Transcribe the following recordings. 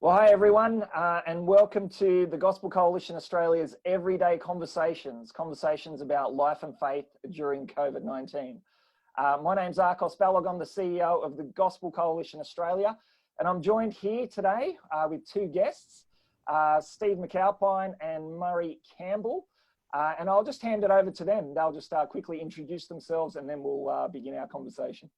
Well, hi everyone, and welcome to the Gospel Coalition Australia's Everyday Conversations, conversations about life and faith during COVID-19. My name's Arcos Ballog, I'm the CEO of the Gospel Coalition Australia, and I'm joined here today with two guests, Steve McAlpine and Murray Campbell, and I'll just hand it over to them. They'll just quickly introduce themselves and then we'll begin our conversation.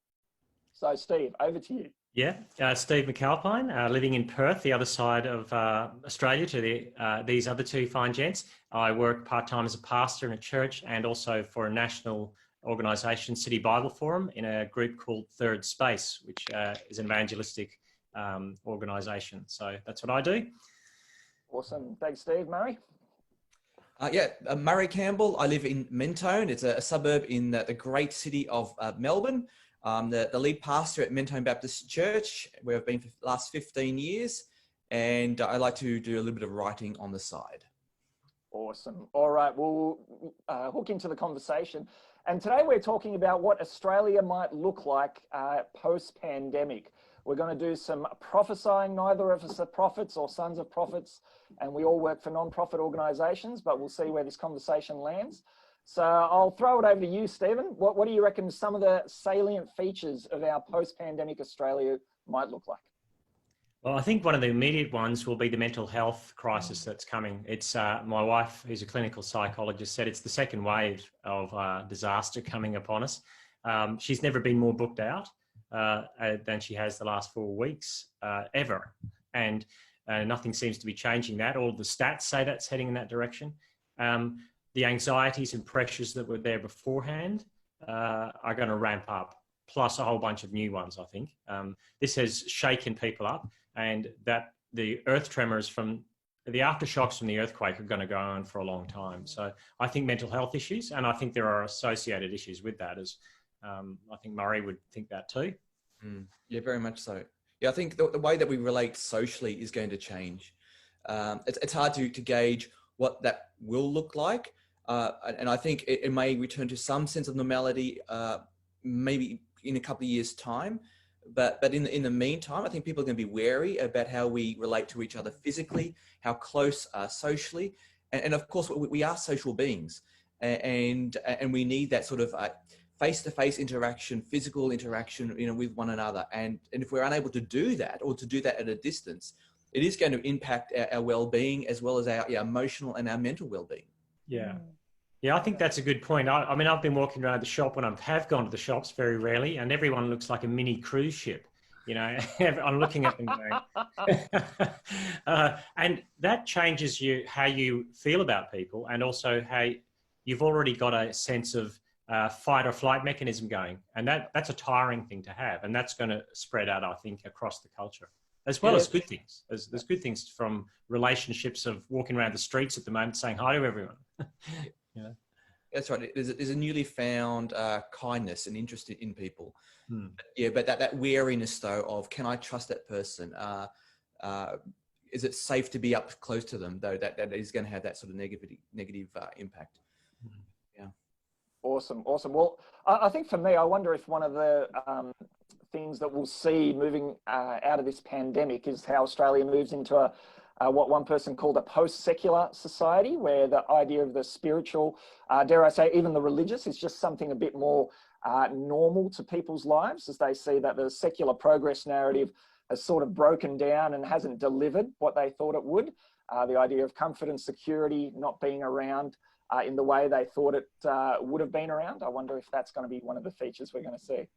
So Steve, over to you. Yeah, Steve McAlpine, living in Perth, the other side of Australia to these other two fine gents. I work part-time as a pastor in a church and also for a national organisation, City Bible Forum, in a group called Third Space, which is an evangelistic organisation. So that's what I do. Awesome. Thanks, Steve. Murray? Murray Campbell. I live in Mentone. It's a suburb in the great city of Melbourne. The lead pastor at Mentone Baptist Church, where I've been for the last 15 years, and I like to do a little bit of writing on the side. Awesome. All right, we'll hook into the conversation. And today we're talking about what Australia might look like post-pandemic. We're going to do some prophesying. Neither of us are prophets or sons of prophets, and we all work for non-profit organisations, but we'll see where this conversation lands. So I'll throw it over to you, Stephen. What do you reckon some of the salient features of our post-pandemic Australia might look like? Well, I think one of the immediate ones will be the mental health crisis that's coming. It's my wife, who's a clinical psychologist, said it's the second wave of disaster coming upon us. She's never been more booked out than she has the last 4 weeks ever. And nothing seems to be changing that. All the stats say that's heading in that direction. The anxieties and pressures that were there beforehand are going to ramp up, plus a whole bunch of new ones, I think. This has shaken people up, and that the earth tremors from the aftershocks from the earthquake are going to go on for a long time. So I think mental health issues, and I think there are associated issues with that, as I think Murray would think that too. Yeah, very much so. Yeah, I think the way that we relate socially is going to change. It's hard to gauge what that will look like. And I think it may return to some sense of normality, maybe in a couple of years' time. But in the meantime, I think people are going to be wary about how we relate to each other physically, how close socially. And of course, we are social beings. And we need that sort of face-to-face interaction, physical interaction, with one another. And if we're unable to do that, or to do that at a distance, it is going to impact our well-being as well as our emotional and our mental well-being. Yeah, I think that's a good point. I mean, I've been walking around the shop when I have gone to the shops very rarely, and everyone looks like a mini cruise ship. I'm looking at them going, and that changes how you feel about people, and also how you've already got a sense of fight or flight mechanism going, and that's a tiring thing to have, and that's going to spread out, I think, across the culture. As well as good things. There's good things from relationships of walking around the streets at the moment saying hi to everyone. Yeah. That's right. There's a newly found kindness and interest in people. Yeah, but that wariness though of, can I trust that person? Is it safe to be up close to them though? That is going to have that sort of negative impact. Yeah. Awesome. Well, I think for me, I wonder if one of the things that we'll see moving out of this pandemic is how Australia moves into what one person called a post-secular society, where the idea of the spiritual, dare I say, even the religious, is just something a bit more normal to people's lives, as they see that the secular progress narrative has sort of broken down and hasn't delivered what they thought it would. The idea of comfort and security not being around in the way they thought it would have been around. I wonder if that's going to be one of the features we're going to see.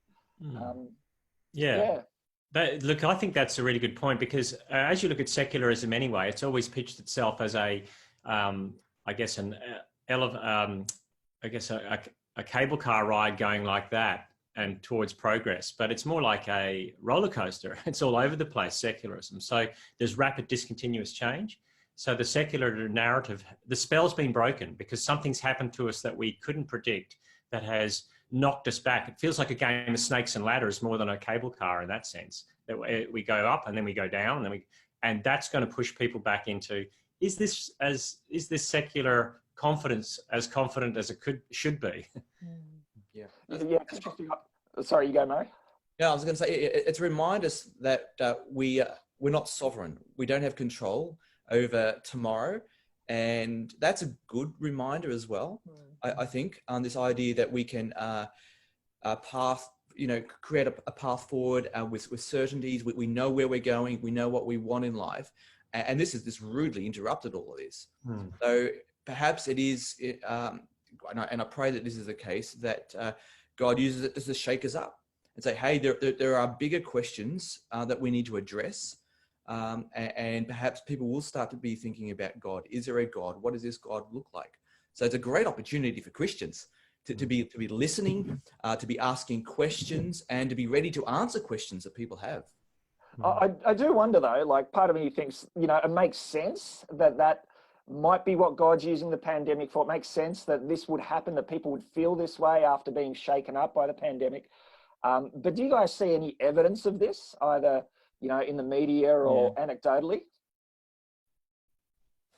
Look, I think that's a really good point, because as you look at secularism anyway, it's always pitched itself as a cable car ride going like that and towards progress, but it's more like a roller coaster. It's all over the place, secularism. So there's rapid discontinuous change. So the secular narrative, the spell's been broken because something's happened to us that we couldn't predict, that has knocked us back. It feels like a game of snakes and ladders more than a cable car in that sense, that we go up and then we go down, and that's going to push people back into, is this secular confidence as confident as it should be? Sorry, you go, Murray. Yeah, I was going to say, it's a reminder that we we're not sovereign. We don't have control over tomorrow. And that's a good reminder as well, I think, on this idea that we can create a path forward with certainties. We know where we're going. We know what we want in life. And this rudely interrupted all of this. So perhaps it is, and I pray that this is the case, that God uses it just to shake us up and say, hey, there are bigger questions that we need to address. And perhaps people will start to be thinking about God. Is there a God? What does this God look like? So it's a great opportunity for Christians to be listening, to be asking questions, and to be ready to answer questions that people have. I do wonder though, like part of me thinks, it makes sense that might be what God's using the pandemic for. It makes sense that this would happen, that people would feel this way after being shaken up by the pandemic. But do you guys see any evidence of this, either, in the media or anecdotally?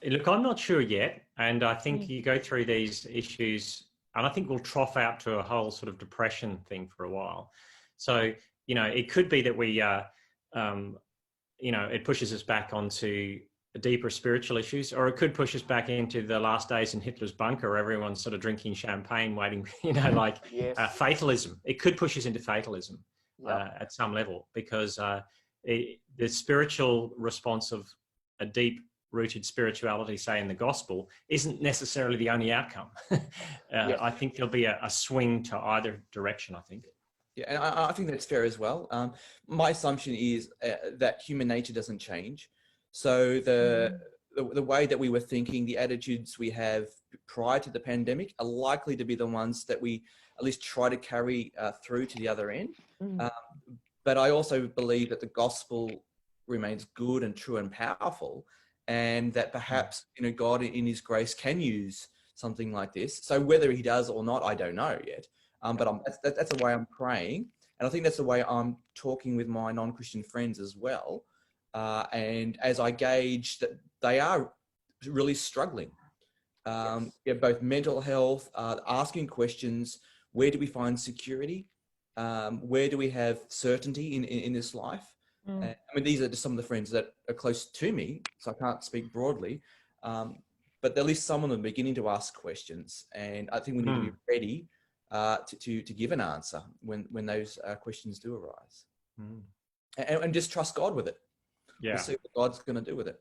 Look, I'm not sure yet. And I think you go through these issues, and I think we'll trough out to a whole sort of depression thing for a while. So, it could be that we, it pushes us back onto deeper spiritual issues, or it could push us back into the last days in Hitler's bunker, where everyone's sort of drinking champagne, waiting, fatalism. It could push us into fatalism at some level, because the spiritual response of a deep-rooted spirituality, say in the gospel, isn't necessarily the only outcome. I think there'll be a swing to either direction, I think. Yeah, and I think that's fair as well. My assumption is that human nature doesn't change. So the way that we were thinking, the attitudes we have prior to the pandemic are likely to be the ones that we at least try to carry through to the other end. But I also believe that the gospel remains good and true and powerful, and that perhaps God in his grace can use something like this. So whether he does or not, I don't know yet. But that's the way I'm praying. And I think that's the way I'm talking with my non-Christian friends as well. And as I gauge that they are really struggling, both mental health, asking questions, where do we find security? Where do we have certainty in this life? I mean, these are just some of the friends that are close to me, so I can't speak broadly. But at least some of them are beginning to ask questions. And I think we need to be ready to give an answer when those questions do arise. And just trust God with it. We'll see what God's going to do with it.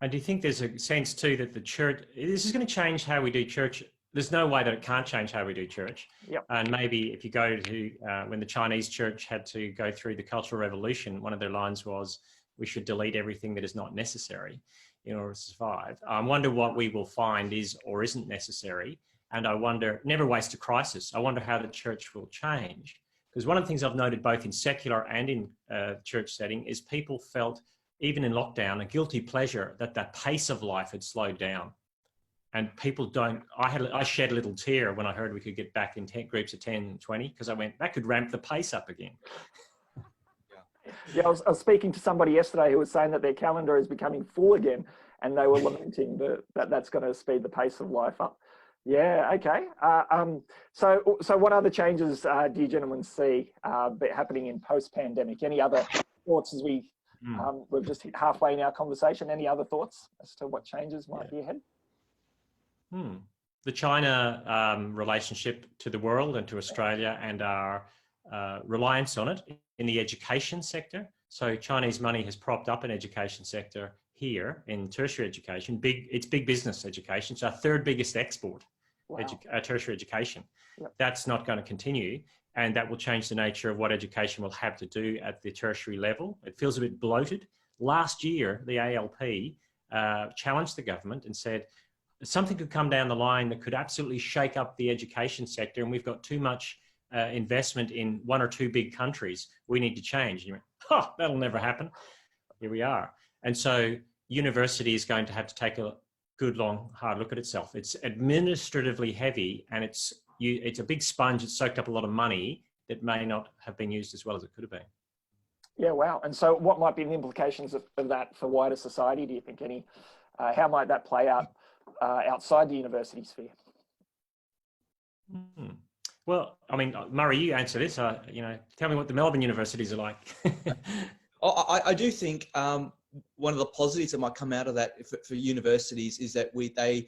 And do you think there's a sense too that the church, this is going to change how we do church? There's no way that it can't change how we do church. And maybe if you go to, when the Chinese church had to go through the Cultural Revolution, one of their lines was, we should delete everything that is not necessary in order to survive. I wonder what we will find is or isn't necessary. And I wonder, never waste a crisis. I wonder how the church will change. Because one of the things I've noted both in secular and in church setting is people felt, even in lockdown, a guilty pleasure that the pace of life had slowed down. And people don't, I shed a little tear when I heard we could get back in groups of 10, 20, because I went, that could ramp the pace up again. I was speaking to somebody yesterday who was saying that their calendar is becoming full again, and they were lamenting that that's going to speed the pace of life up. Yeah, okay. So what other changes do you gentlemen see happening in post-pandemic? Any other thoughts as we've just hit halfway in our conversation? Any other thoughts as to what changes might be ahead? The China relationship to the world and to Australia, and our reliance on it in the education sector. So Chinese money has propped up an education sector here in tertiary education. It's big business education. It's our third biggest export, tertiary education. That's not going to continue, and that will change the nature of what education will have to do at the tertiary level. It feels a bit bloated. Last year, the ALP challenged the government and said, something could come down the line that could absolutely shake up the education sector, and we've got too much investment in one or two big countries. We need to change. And you went, that'll never happen. Here we are. And so university is going to have to take a good, long, hard look at itself. It's administratively heavy, and it's a big sponge. It's soaked up a lot of money that may not have been used as well as it could have been. Yeah, wow. And so what might be the implications of that for wider society? Do you think how might that play out outside the university sphere? Well, I mean, Murray, you answer this. Tell me what the Melbourne universities are like. I do think one of the positives that might come out of that for universities is that they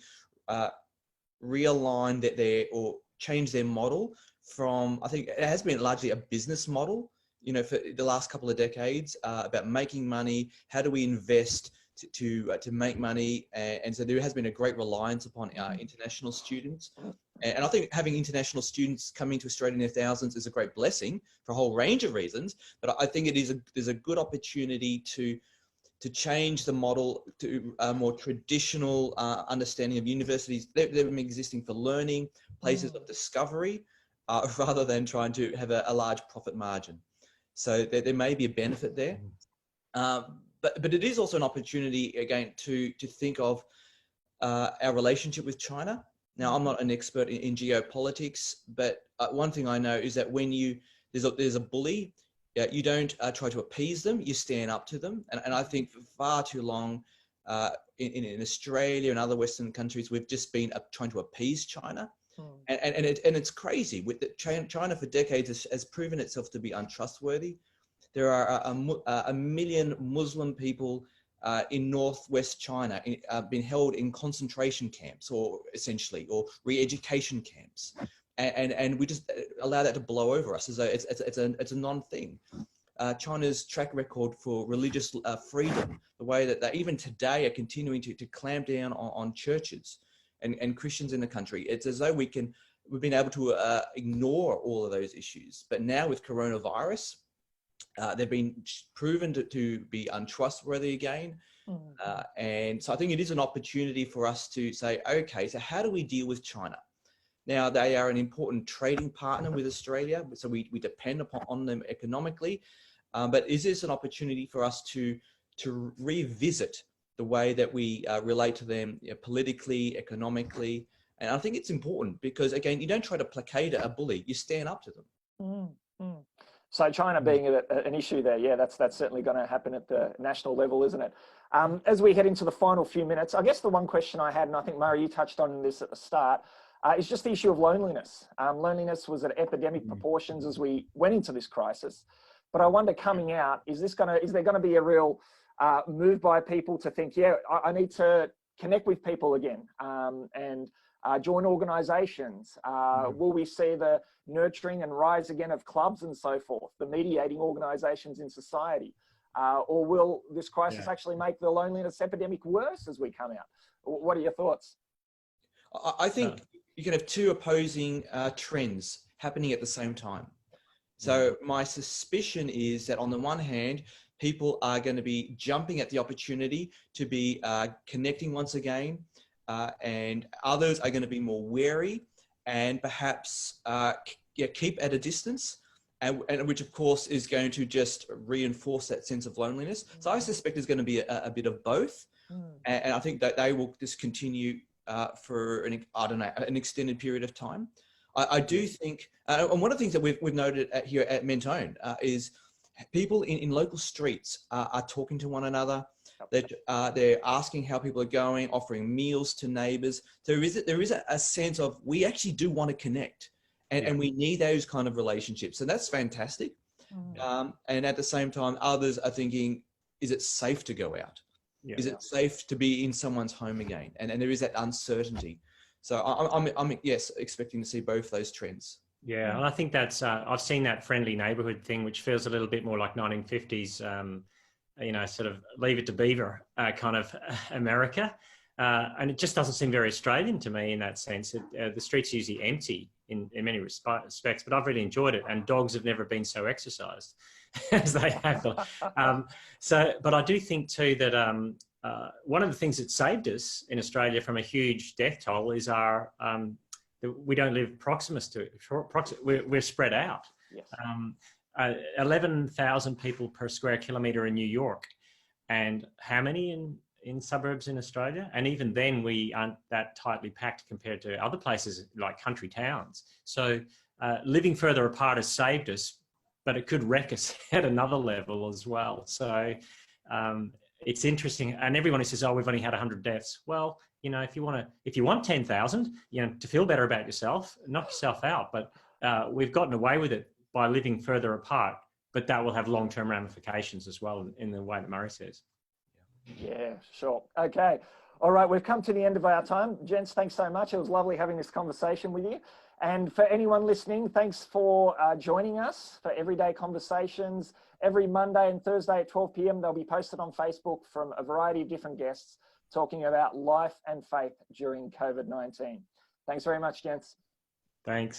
realign or change their model from, I think it has been largely a business model, for the last couple of decades, about making money. How do we invest to make money? And so there has been a great reliance upon our international students. And I think having international students coming to Australia in their thousands is a great blessing for a whole range of reasons. But I think there's a good opportunity to change the model to a more traditional understanding of universities. They've been existing for learning, places of discovery, rather than trying to have a large profit margin. So there may be a benefit there. But it is also an opportunity, again, to think of our relationship with China. Now, I'm not an expert in geopolitics, but one thing I know is that when there's a bully, you don't try to appease them, you stand up to them. And I think for far too long in Australia and other Western countries, we've just been trying to appease China. And it's crazy. China for decades has proven itself to be untrustworthy. There are a million Muslim people in northwest China been held in concentration camps, or re-education camps, and we just allow that to blow over us as though it's a non-thing. China's track record for religious freedom, the way that they even today are continuing to clamp down on churches and Christians in the country. It's as though we've been able to ignore all of those issues. But now with coronavirus, they've been proven to be untrustworthy again. And so I think it is an opportunity for us to say, okay, so how do we deal with China? Now, they are an important trading partner with Australia, so we depend on them economically. But is this an opportunity for us to revisit the way that we relate to them politically, economically? And I think it's important because, again, you don't try to placate a bully, you stand up to them. So China being an issue there, yeah, that's certainly going to happen at the national level, isn't it? As we head into the final few minutes, I guess the one question I had, and I think, Murray, you touched on this at the start, is just the issue of loneliness. Loneliness was at epidemic proportions as we went into this crisis. But I wonder, coming out, is there going to be a real move by people to think, yeah, I need to connect with people again and join organisations? Will we see the nurturing and rise again of clubs and so forth, the mediating organisations in society? Or will this crisis actually make the loneliness epidemic worse as we come out? What are your thoughts? I think you can have two opposing trends happening at the same time. So my suspicion is that on the one hand, people are going to be jumping at the opportunity to be connecting once again, and others are going to be more wary and perhaps keep at a distance, and which of course is going to just reinforce that sense of loneliness. So I suspect there's going to be a bit of both, and I think that they will just continue for an extended period of time. I do think, and one of the things that we've noted here at Mentone is people in local streets are talking to one another. They're asking how people are going, offering meals to neighbours. There is a sense of we actually do want to connect, and we need those kind of relationships, and that's fantastic. And at the same time, others are thinking, is it safe to go out? Is it safe to be in someone's home again? And there is that uncertainty. So I'm expecting to see both those trends. Yeah, and I think that's I've seen that friendly neighbourhood thing, which feels a little bit more like 1950s, sort of Leave It to Beaver kind of America, and it just doesn't seem very Australian to me in that sense. The streets are usually empty in many respects, but I've really enjoyed it, and dogs have never been so exercised as they have. But I do think too that one of the things that saved us in Australia from a huge death toll is our we don't live proximus to it. We're spread out. Yes. 11,000 people per square kilometre in New York, and how many in suburbs in Australia? And even then, we aren't that tightly packed compared to other places like country towns. So living further apart has saved us, but it could wreck us at another level as well. So it's interesting. And everyone who says, "Oh, we've only had 100 deaths," well, if you want 10,000, to feel better about yourself, knock yourself out. But we've gotten away with it by living further apart, but that will have long-term ramifications as well in the way that Murray says. Yeah, sure. Okay. All right, we've come to the end of our time. Gents, thanks so much. It was lovely having this conversation with you. And for anyone listening, thanks for joining us for Everyday Conversations. Every Monday and Thursday at 12 p.m, they'll be posted on Facebook from a variety of different guests talking about life and faith during COVID-19. Thanks very much, gents. Thanks.